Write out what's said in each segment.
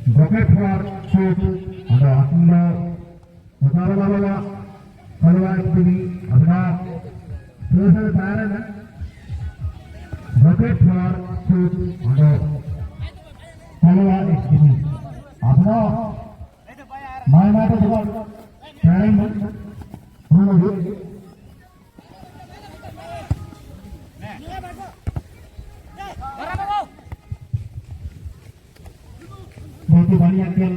Rocket for shoot ada Atma Mutara Baba Kalwa TV ada Susan Baran Rocket for shoot ada Kalwa TV ada Mana itu juga Karen बहुत ही बढ़िया खेल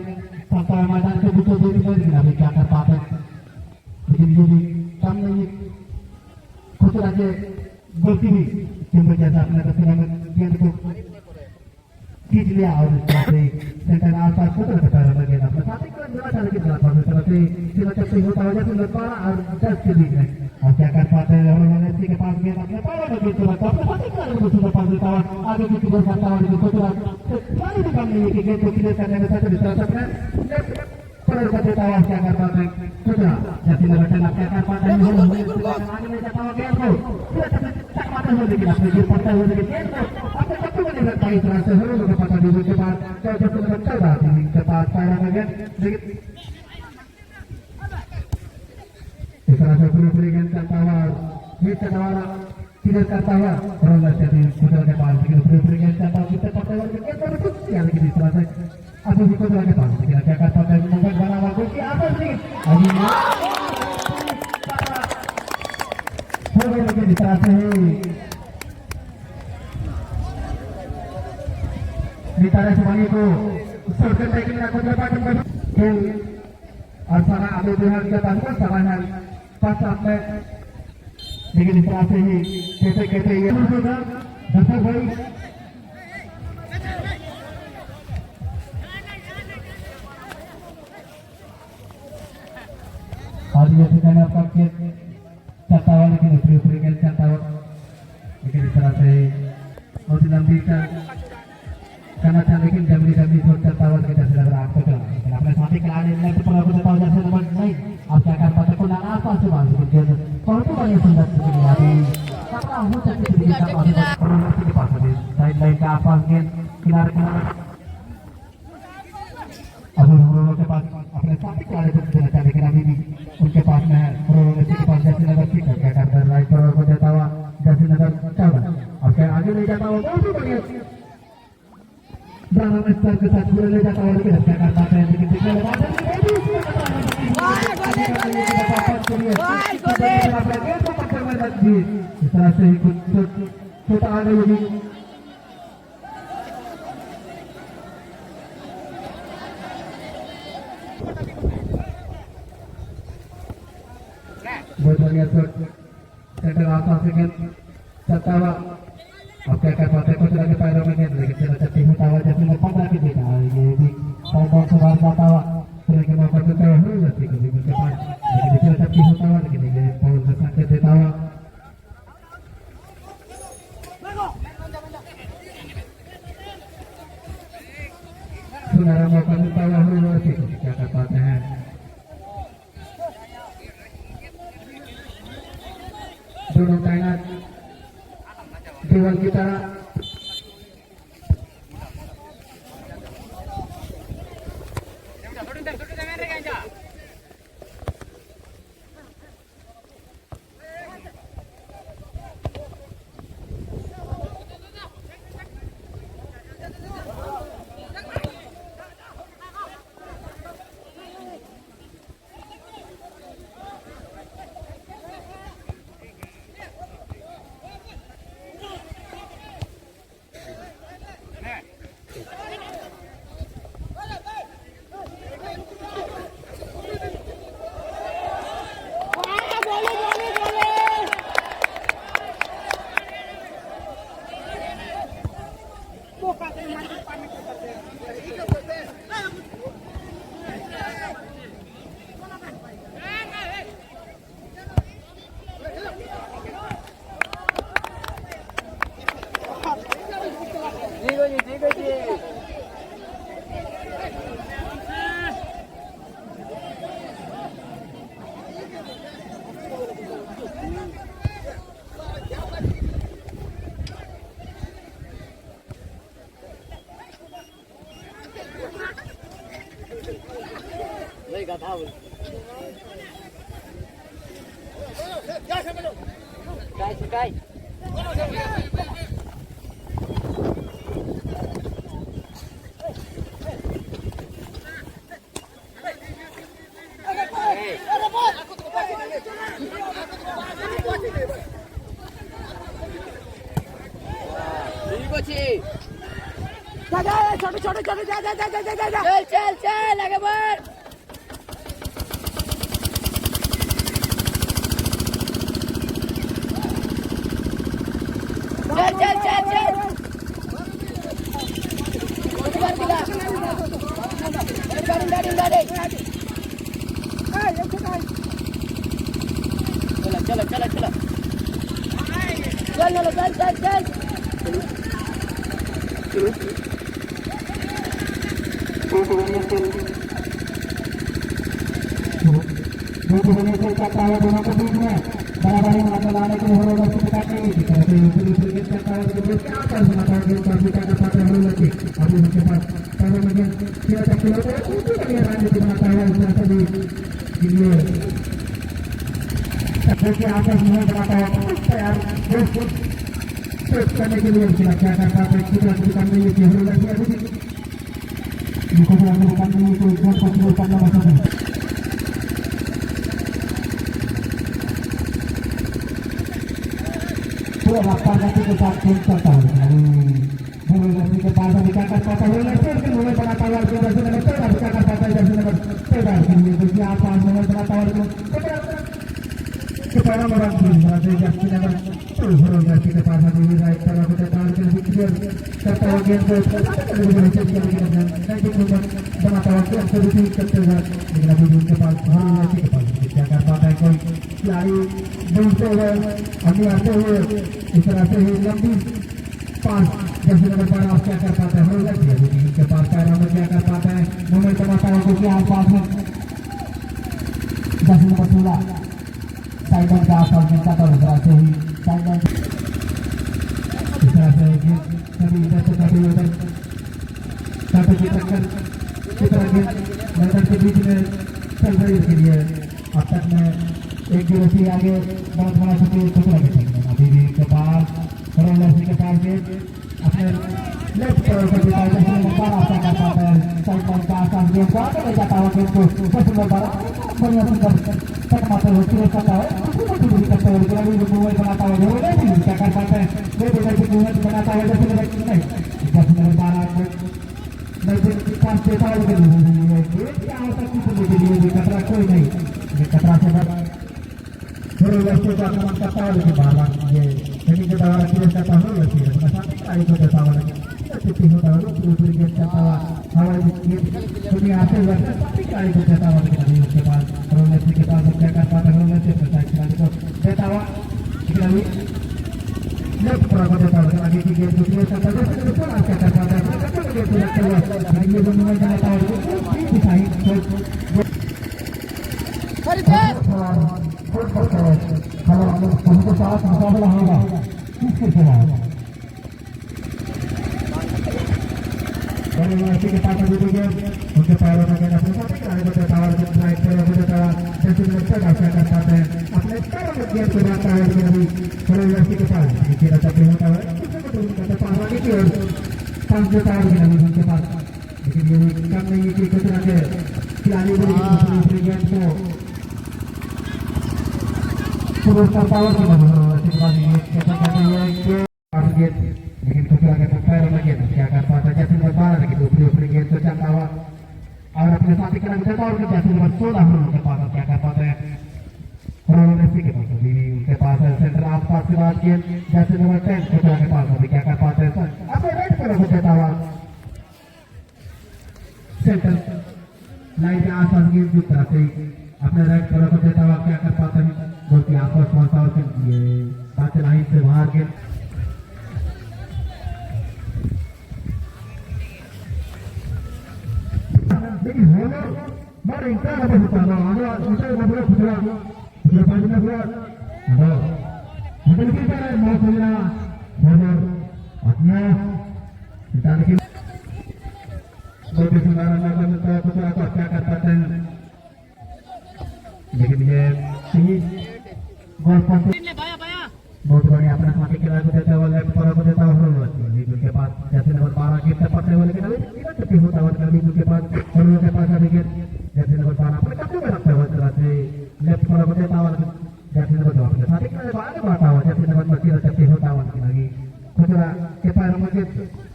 पता मैदान के बीचों बीच में लेकिन अभी क्या कर पाते लेकिन ये भी कम नहीं खुद रखे गलती भी क्योंकि जैसा अपने दक्षिण में गेंद को खींच लिया और सेंटर आसपास खुद रखे पैरों में गेंद अपने साथ ही कर चाले की तरफ और तरफ से सीधा चक्कर होता हो जाए तो 12 और 10 के बीच में और क्या कर पाते हैं और मैंने के पास गेंद अपने पैरों में गेंद रखा अपने साथ ही कर दूसरा पास देता हुआ आगे की तरफ करता हुआ लेकिन खुद सारी भी काम नहीं है कि गेंद को क्लियर करने में सच इस तरह से पलट कर देता हुआ क्या कर पाते हैं खुद जैसे लगता है क्या कर पाते हैं आगे ले जाता हुआ गेंद को चकमाते हुए लेकिन अपने गिर पड़ता हुआ लेकिन गेंद को अपने चक्कू में नहीं लगता इस तरह से हर लोगों को पता नहीं के बाद जब चल रहा था के पास पैरों में गेंद लेकिन इस तरह से पूरी गेंद करता हुआ हिट करने वाला क्लियर करता हुआ रोलर से भी खुदर के पास लेकिन पूरी गेंद करता हुआ कितने पड़ता हुआ गेंद पर कुछ किया लेकिन इस तरह से अभी भी खुदर के पास लेकिन क्या करता है मोबाइल बना हुआ कुछ आपस में अभी हो गया लेकिन इस तरह से Ditara semuanya itu surga taking na kontra patung kan खेल और सारा आगे बिहार के बाद सारा है पांच आपने लेकिन इस तरह से ही कैसे कैसे ये होगा दर्शक भाई और ये ठिकाना आपका के चलता हुआ लेकिन ऊपरी खेल चलता हुआ लेकिन इस तरह से बहुत लंबी का करना था लेकिन डब्ल्यू डब्ल्यू चलता हुआ कैसे लग रहा है आपको चला लेकिन अपने साथी खिलाड़ी ने तो पूरा बताओ जैसे नंबर नहीं आप क्या कर पाते को ना आसपास से बात लेकिन बहुत ही बढ़िया सुंदर से लिया अभी कपड़ा हो सकती है का और के पास अभी साइड लाइन के आसपास गेंद किनारे किनारे अब उन लोगों के पास अपने साथी खिलाड़ी को देना चाहिए लेकिन अभी भी उनके पास में है उन्होंने के पास जैसे नगर ठीक है क्या करता है राइट पर को देता हुआ जैसे नगर चल रहा और क्या आगे ले जाता हुआ बहुत ही बढ़िया ड्रामा स्तर के साथ पूरे ले जाता है लेकिन क्या कर पाते हैं लेकिन दिखने लगा इस तरह से ही कुछ छोटा आ गई होगी बहुत बढ़िया सेंटर आसपास से गेंद चलता हुआ अब क्या कर पाते कुछ लगे पैरों में गेंद लेकिन चला चलती होता हुआ जैसे मैं 15 की देखा ये भी पैरों से बाहर जाता हुआ पूरे के मौका देता हुआ हो जाती कभी उनके पास लेकिन चला चलती होता हुआ लेकिन ये फाउल का संकेत देता हुआ सुनहरा मौका मिलता हुआ हो जाती क्या कर पाते हैं दोनों तैनात केवल की तरह छोटे छोटे छोटे जा जा जा जा जा जा चल चल चल आगे बढ़ चल चल चल चल चलो चलो चलो चल चल चल चल दोनों के बीच में बराबरी मतलब आने के लिए अभी उनके पास पैरों में आपस में बनाता है तैयार करने के लिए क्या करता है रास्ता जाति के साथ खेल करता है के पास अभी क्या कर पाता है मोबाइल बनाता हुआ क्या कर पाता है देखिए आप मोबाइल बनाता हुआ के पास अभी राइट करता हुआ गेम को बनाता हुआ करते हुए लेकिन अभी उनके पास क्या कर पाता है कोई खिलाड़ी बोलते हुए अभी आते हुए इस तरह से ही लंबी पास जैसे नंबर पर आप क्या कर पाते हैं उनके पास पैरों में क्या कर पाता है मोमेंट बनाता है क्योंकि आप पास में 10 नंबर 16 साइडन का आसपास मिलता था उस तरह से ही साइडन इस तरह से कभी इधर से कभी उधर कांटे की टक्कर की तरह मैदान के बीच में चल रही इसके लिए अब तक में एक गिरफ्ती आगे बहुत बड़ा टुकड़ा अभी भी के पास के पास अपने लेफ्ट पैर को दिखाई जैसे नंबर 12 कर पाता है साइड लाइन का आसान गेम को आगे ले जाता हुआ गेम को 10 नंबर 12 बढ़िया सुंदर तक मारते हुए क्लियर करता है दूरी करते हुए ग्रामीण मूवमेंट बनाता हुआ जरूर नहीं क्या कर पाते हैं दो मूवमेंट बनाता हुआ जैसे नहीं 10 नंबर 12 पास देता हुआ क्या आवश्यक के लिए खतरा कोई नहीं खतरा से थोड़े लड़के का आक्रमण करता है लेकिन बार बार ये ट्रेनिंग के द्वारा क्लियर करता हो लड़की अपना सामने खिलाड़ी को देता हुआ छुट्टी होता है पूरी गेम करता हुआ हवाई दुनिया आते हुए सामने खिलाड़ी को देता हुआ लेकिन अभी उसके पास लड़की के पास क्या कर पाता है लड़के खिलाड़ी को देता हुआ लेकिन अभी लेफ्ट पर को देता हुआ आगे की गेम को क्लियर करता है क्या कर पाता है ये जो मूवमेंट बनाता है दिखाई हमको साथ मुकाबला होगा किसके खिलाफ के पास उनके पैरों में देना अपने पाते हैं अपने पैरों में गेम को जाता है लेकिन अभी थोड़े लड़की के पास खेला चक्र होता है पासवानी की ओर पास देता है लेकिन अभी उनके पास लेकिन ये कम नहीं है कि किस तरह के खिलाड़ी दूसरे गेम को शुरू करता हुआ लेकिन कुछ आगे पैरों में गेंद क्या कर पाता है जैसे नंबर 12 की दूसरी गेंद को चलता हुआ और अपने साथी के नाम देता और जैसे नंबर 16 उनके पास क्या कर पाते हैं के पास अभी उनके पास है सेंटर आसपास के बाद गेंद जैसे नंबर 10 कुछ आगे पास अभी क्या कर पाते हैं अपने राइट पैरों को देता हुआ सेंटर लाइन के आसपास गेंद की तरह से अपने राइट पैरों को देता हुआ क्या कर पाते हैं गोल के आसपास पहुंचता हुआ ये बात लाइन से बाहर गेंद लेकिन होना बड़ा इंसान है होता है आगे उसे मतलब खुला पूरे पांच में पूरा दो मतलब की तरह मौत हो गया होना अपना इंसान की दो के सुधार में तो क्या कर पाते हैं ऊपर से बहुत बढ़िया अपना माटी के को देता हुआ लेफ्ट पर को देता हुआ बिल्कुल के पास जैसे नंबर 12 गिरते पड़ने वाले के लिए चुपी होता हुआ बिल्कुल के पास और के पास अभी गिर जैसे नंबर 12 अपने कब्जे में रखते हुए तरह से लेफ्ट पर को देता हुआ जैसे नंबर 2 अपने साथी के आगे बढ़ता हुआ जैसे नंबर 25 चुपी होता हुआ कि लगी खुचरा के पैरों में गिर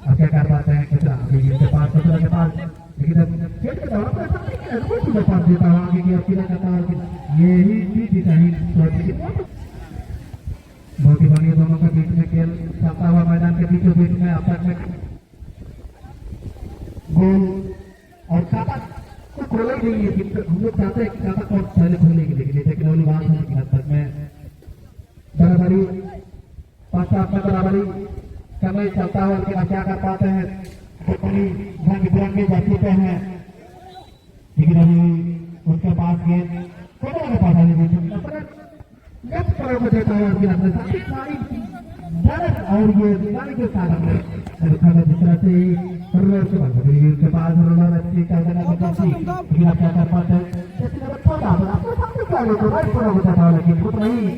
अब क्या कर पाते हैं खुचरा अभी के पास खुचरा के पास लेकिन खेल के दौरान पर साथी के रुक के पास देता हुआ आगे की और किला करता हुआ यही चीज दिखाई शॉट बहुत ही बढ़िया दोनों के बीच में खेल चलता हुआ मैदान के बीचों बीच में अब तक में गोल और खाता को खोला ही नहीं है कि हम लोग चाहते हैं कि खाता को पहले खोलने के लिए लेकिन ओली बात होने की हद तक में बराबरी 5-7 में बराबरी समय चलता हुआ उनके क्या कर पाते हैं अपनी रंग बिरंगे जाती पे हैं लेकिन अभी उनके पास गेंद कोने के पास आने लेफ्ट पर को देता है उसके अंदर साथी सारी डर और ये दीवार के साथ हमने रखा है जिस तरह से रोलर के पास रोलर अच्छी कर देना बच्ची लेकिन आप क्या कर पाते हैं जैसे नंबर 14 आपको सामने क्या ले तो राइट पर को देता है लेकिन खुद नहीं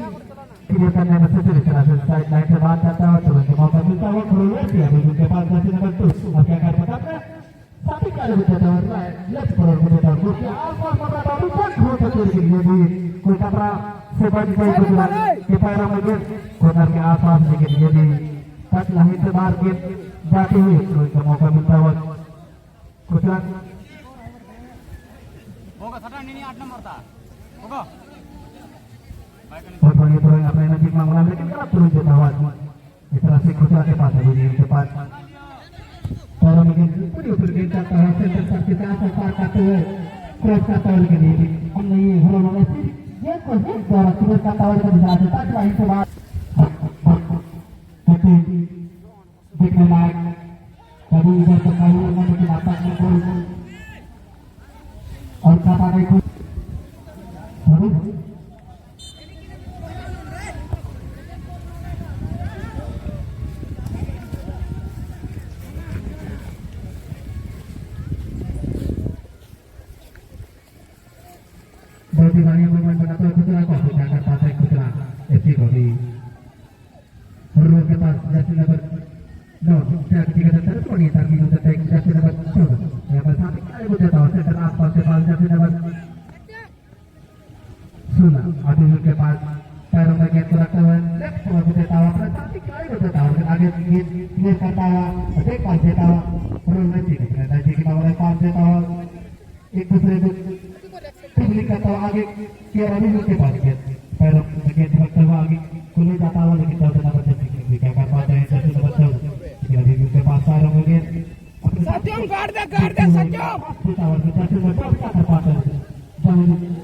क्लियर करने में से इस तरह से साइड लाइन से बात करता है तुरंत मौका मिलता है रोलर किया उनके पास जैसे नंबर 2 अब क्या कर पाता है साथी क्या ले देता है लेफ्ट पर को देता है क्योंकि आसपास पता बाबू कौन हो सकते हैं कि भी कोई कपड़ा से बच गई गुजरात के पैरों में गिर कॉर्नर के आसपास लेकिन यदि टच लाइन से बाहर गिर जाती हुई तो इनको मौका मिलता हुआ गुजरात होगा 8 नंबर था होगा और बढ़िया तो अपने नजीक मांगना लेकिन गलत तुरंत देता हुआ इस तरह से गुजरात के पास है उनके पास पैरों में गिर पूरी ऊपर गिर जाता है सेंटर तक के साथ पार करते हुए क्रॉस करता है लेकिन ये हम नहीं है ये कोई द्वारा सुबह का टावर का दिशा से तक लाइन से बाहर देखने लायक कभी इधर से कहीं उधर लेकिन आता है कोई और खाता नहीं कोई बहुत ही बढ़िया मूवमेंट बनाता है खुचरा को क्या कर पाता है खुचरा ऐसी को भी रोड के पास जैसे नंबर 9 क्या किया जाता है थोड़ी ताकि हो जाता है जैसे नंबर 14 यहाँ पर साथी क्या हो जाता है सेंटर आसपास के पास जैसे नंबर 16 अभी उनके पास पैरों में गेंद को रखते हुए लेफ्ट पर को देता हुआ अपना साथी क्या हो जाता है आगे गेंद क्लियर करता हुआ एक पास देता हुआ रोल में ठीक है नजदीक में पास देता हुआ एक दूसरे को करता हुआ आगे केयर अभी उनके पास गेंद पैरों में गेंद रखते हुआ आगे खुले जाता हुआ लेकिन 14 नंबर से क्या कर पाते हैं जैसे नंबर 14 अभी उनके पास पैरों में गेंद सत्यम कर दे सत्यम क्या कर पाते हैं